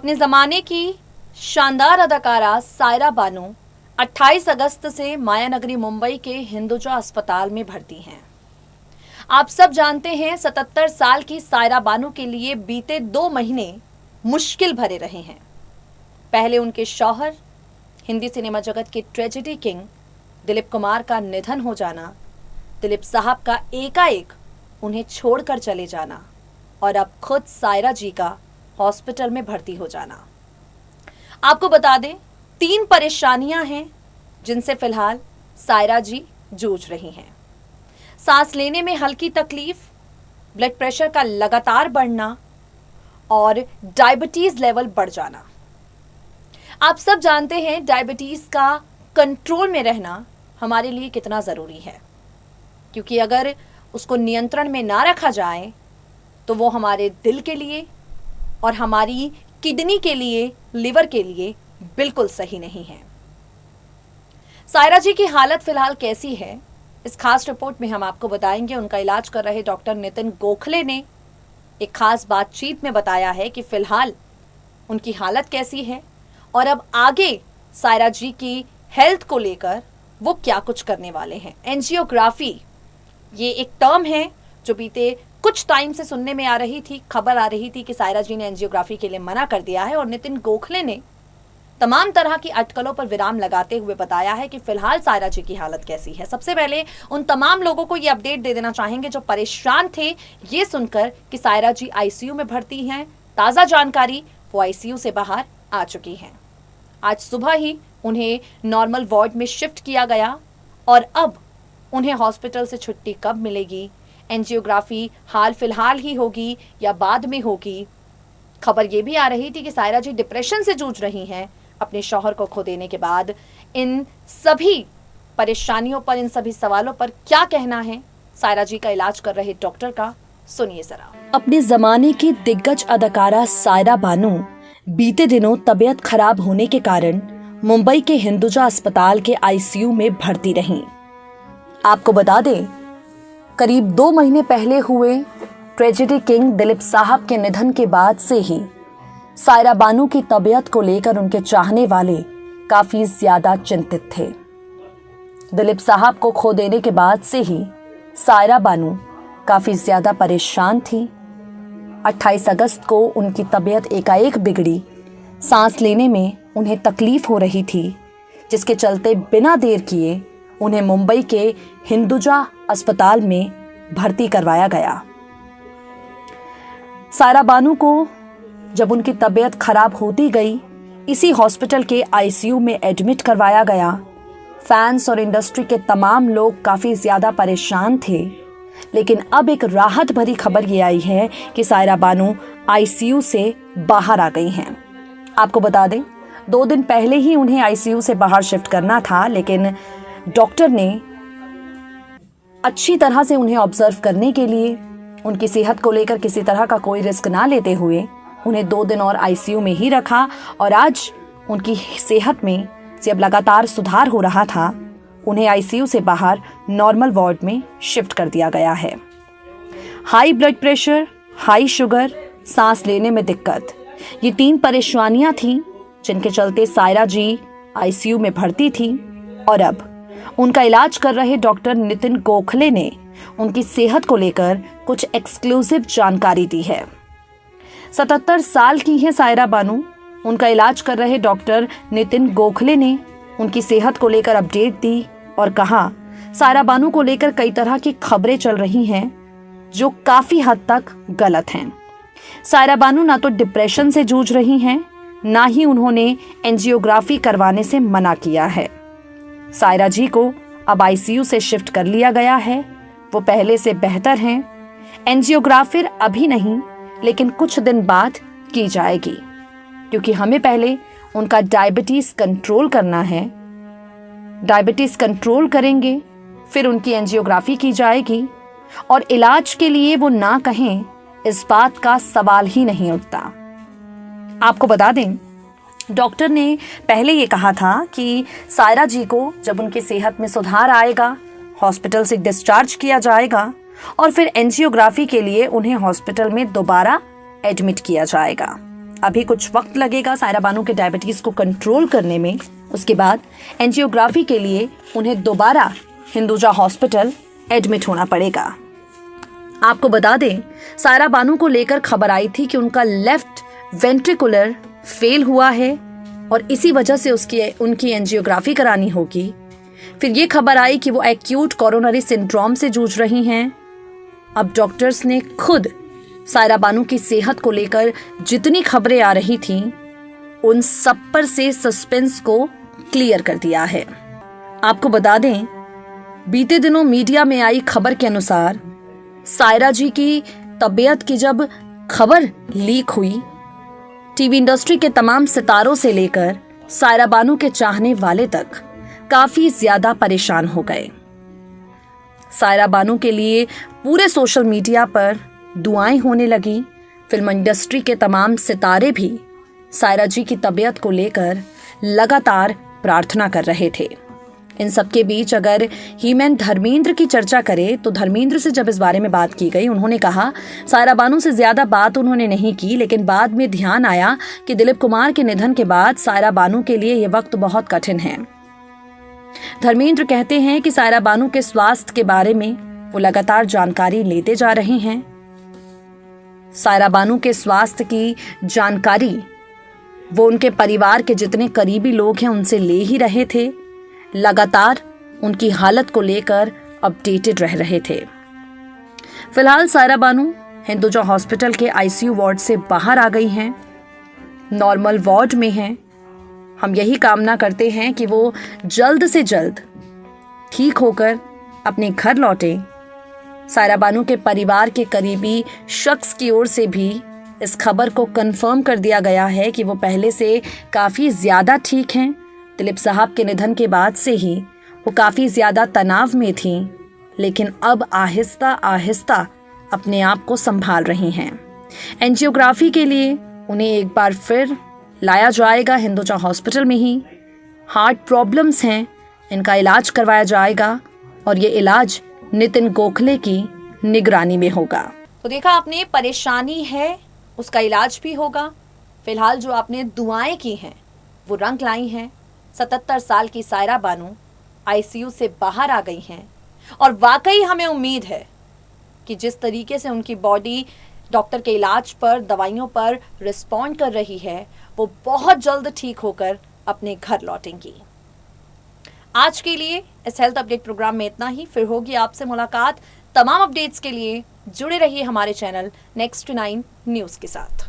अपने ज़माने की शानदार अदाकारा सायरा बानू 28 अगस्त से मायानगरी मुंबई के हिंदुजा अस्पताल में भर्ती हैं। आप सब जानते हैं 77 साल की सायरा बानू के लिए बीते 2 महीने मुश्किल भरे रहे हैं। पहले उनके शौहर, हिंदी सिनेमा जगत के ट्रेजेडी किंग दिलीप कुमार का निधन हो जाना, दिलीप साहब का एकाएक उन्हें छोड़कर चले जाना और अब खुद सायरा जी का हॉस्पिटल में भर्ती हो जाना। आपको बता दें, 3 परेशानियां हैं जिनसे फिलहाल सायरा जी जूझ रही हैं। सांस लेने में हल्की तकलीफ, ब्लड प्रेशर का लगातार बढ़ना और डायबिटीज लेवल बढ़ जाना। आप सब जानते हैं डायबिटीज का कंट्रोल में रहना हमारे लिए कितना जरूरी है, क्योंकि अगर उसको नियंत्रण में ना रखा जाए तो वो हमारे दिल के लिए और हमारी किडनी के लिए, लिवर के लिए बिल्कुल सही नहीं है। सायरा जी की हालत फिलहाल कैसी है, इस खास रिपोर्ट में हम आपको बताएंगे। उनका इलाज कर रहे डॉक्टर नितिन गोखले ने एक खास बातचीत में बताया है कि फिलहाल उनकी हालत कैसी है और अब आगे सायरा जी की हेल्थ को लेकर वो क्या कुछ करने वाले हैं। एंजियोग्राफी, ये एक टर्म है जो बीते कुछ टाइम से सुनने में आ रही थी, खबर आ रही थी कि सायरा जी ने एंजियोग्राफी के लिए मना कर दिया है और नितिन गोखले ने तमाम तरह की अटकलों पर विराम लगाते हुए बताया है कि फिलहाल सायरा जी की हालत कैसी है। सबसे पहले उन तमाम लोगों को ये अपडेट दे देना चाहेंगे जो परेशान थे ये सुनकर कि सायरा जी आईसीयू में भर्ती हैं। ताज़ा जानकारी, वो आईसीयू से बाहर आ चुकी हैं। आज सुबह ही उन्हें नॉर्मल वार्ड में शिफ्ट किया गया और अब उन्हें हॉस्पिटल से छुट्टी कब मिलेगी, एंजियोग्राफी हाल फिलहाल ही होगी या बाद में होगी। खबर ये भी आ रही थी कि सायरा जी डिप्रेशन से जूझ रही हैं अपने शौहर को खो देने के बाद। इन सभी परेशानियों पर, इन सभी सवालों पर क्या कहना है सायरा जी का इलाज कर रहे डॉक्टर का, सुनिए जरा। अपने जमाने की दिग्गज अदाकारा सायरा बानू बीते दिनों तबीयत खराब होने के कारण मुंबई के हिंदुजा अस्पताल के आईसीयू में भर्ती रहीं। आपको बता दें, करीब 2 महीने पहले हुए ट्रेजेडी किंग दिलीप साहब के निधन के बाद से ही सायरा बानू की तबीयत को लेकर उनके चाहने वाले काफी ज्यादा चिंतित थे। दिलीप साहब को खो देने के बाद से ही सायरा बानू काफी ज्यादा परेशान थी। 28 अगस्त को उनकी तबीयत एकाएक बिगड़ी। सांस लेने में उन्हें तकलीफ हो रही थी, जिसके चलते बिना देर किए उन्हें मुंबई के हिंदुजा अस्पताल में भर्ती करवाया गया। सायरा बानू को जब उनकी तबीयत खराब होती गई, इसी हॉस्पिटल के आईसीयू में एडमिट करवाया गया। फैंस और इंडस्ट्री के तमाम लोग काफ़ी ज़्यादा परेशान थे, लेकिन अब एक राहत भरी खबर ये आई है कि सायरा बानू आईसीयू से बाहर आ गई हैं। आपको बता दें, 2 दिन पहले ही उन्हें आईसीयू से बाहर शिफ्ट करना था, लेकिन डॉक्टर ने अच्छी तरह से उन्हें ऑब्जर्व करने के लिए, उनकी सेहत को लेकर किसी तरह का कोई रिस्क ना लेते हुए उन्हें 2 दिन और आईसीयू में ही रखा और आज उनकी सेहत में जब लगातार सुधार हो रहा था, उन्हें आईसीयू से बाहर नॉर्मल वार्ड में शिफ्ट कर दिया गया है। High blood pressure, high sugar, सांस लेने में दिक्कत, ये 3 परेशानियां थीं जिनके चलते सायरा जी आईसीयू में भर्ती थी और अब उनका इलाज कर रहे डॉक्टर नितिन गोखले ने उनकी सेहत को लेकर कुछ एक्सक्लूसिव जानकारी दी है। 77 साल की हैं सायरा बानू। उनका इलाज कर रहे डॉक्टर नितिन गोखले ने उनकी सेहत को लेकर अपडेट दी और कहा, सायरा बानू को लेकर कई तरह की खबरें चल रही हैं जो काफी हद तक गलत हैं। सायरा बानू ना तो डिप्रेशन से जूझ रही हैं, ना ही उन्होंने एंजियोग्राफी करवाने से मना किया है। सायरा जी को अब आईसीयू से शिफ्ट कर लिया गया है। वो पहले से बेहतर हैं। एंजियोग्राफी अभी नहीं, लेकिन कुछ दिन बाद की जाएगी, क्योंकि हमें पहले उनका डायबिटीज कंट्रोल करना है। डायबिटीज कंट्रोल करेंगे, फिर उनकी एंजियोग्राफी की जाएगी और इलाज के लिए वो ना कहें, इस बात का सवाल ही नहीं उठता। आपको बता दें, डॉक्टर ने पहले ये कहा था कि सायरा जी को जब उनकी सेहत में सुधार आएगा, हॉस्पिटल से डिस्चार्ज किया जाएगा और फिर एंजियोग्राफी के लिए उन्हें हॉस्पिटल में दोबारा एडमिट किया जाएगा। अभी कुछ वक्त लगेगा सायरा बानू के डायबिटीज को कंट्रोल करने में। उसके बाद एंजियोग्राफी के लिए उन्हें दोबारा हिंदुजा हॉस्पिटल एडमिट होना पड़ेगा। आपको बता दें, सायरा बानू को लेकर खबर आई थी कि उनका लेफ्ट वेंट्रिकुलर फेल हुआ है और इसी वजह से उनकी एंजियोग्राफी करानी होगी। फिर ये खबर आई कि वो एक्यूट कोरोनरी सिंड्रोम से जूझ रही हैं। अब डॉक्टर्स ने खुद सायरा बानू की सेहत को लेकर जितनी खबरें आ रही थीं, उन सब पर से सस्पेंस को क्लियर कर दिया है। आपको बता दें, बीते दिनों मीडिया में आई खबर के अनुसार सायरा जी की तबीयत की जब खबर लीक हुई, टीवी इंडस्ट्री के तमाम सितारों से लेकर सायरा बानू के चाहने वाले तक काफी ज्यादा परेशान हो गए। सायरा बानू के लिए पूरे सोशल मीडिया पर दुआएं होने लगी। फिल्म इंडस्ट्री के तमाम सितारे भी सायरा जी की तबीयत को लेकर लगातार प्रार्थना कर रहे थे। इन सबके बीच अगर हीमैन धर्मेंद्र की चर्चा करें तो धर्मेंद्र से जब इस बारे में बात की गई, उन्होंने कहा सायरा बानू से ज्यादा बात उन्होंने नहीं की, लेकिन बाद में ध्यान आया कि दिलीप कुमार के निधन के बाद सायरा बानू के लिए यह वक्त बहुत कठिन है। धर्मेंद्र कहते हैं कि सायरा बानू के स्वास्थ्य के बारे में वो लगातार जानकारी लेते जा रहे हैं। सायरा बानू के स्वास्थ्य की जानकारी वो उनके परिवार के जितने करीबी लोग हैं उनसे ले ही रहे थे, लगातार उनकी हालत को लेकर अपडेटेड रह रहे थे। फिलहाल सायरा बानू हिंदुजा हॉस्पिटल के आईसीयू वार्ड से बाहर आ गई हैं, नॉर्मल वार्ड में हैं। हम यही कामना करते हैं कि वो जल्द से जल्द ठीक होकर अपने घर लौटें। सायरा बानू के परिवार के करीबी शख्स की ओर से भी इस खबर को कंफर्म कर दिया गया है कि वो पहले से काफ़ी ज़्यादा ठीक हैं। दिलीप साहब के निधन के बाद से ही वो काफ़ी ज़्यादा तनाव में थीं, लेकिन अब आहिस्ता आहिस्ता अपने आप को संभाल रही हैं। एंजियोग्राफी के लिए उन्हें एक बार फिर लाया जाएगा हिंदुजा हॉस्पिटल में ही। हार्ट प्रॉब्लम्स हैं, इनका इलाज करवाया जाएगा और ये इलाज नितिन गोखले की निगरानी में होगा। तो देखा आपने, परेशानी है, उसका इलाज भी होगा। फिलहाल जो आपने दुआएं की हैं वो रंग लाई हैं। 77 साल की सायरा बानू आईसीयू से बाहर आ गई हैं और वाकई हमें उम्मीद है कि जिस तरीके से उनकी बॉडी डॉक्टर के इलाज पर, दवाइयों पर रिस्पॉन्ड कर रही है, वो बहुत जल्द ठीक होकर अपने घर लौटेंगी। आज के लिए इस हेल्थ अपडेट प्रोग्राम में इतना ही। फिर होगी आपसे मुलाकात। तमाम अपडेट्स के लिए जुड़े रहिए हमारे चैनल Next 9 न्यूज़ के साथ।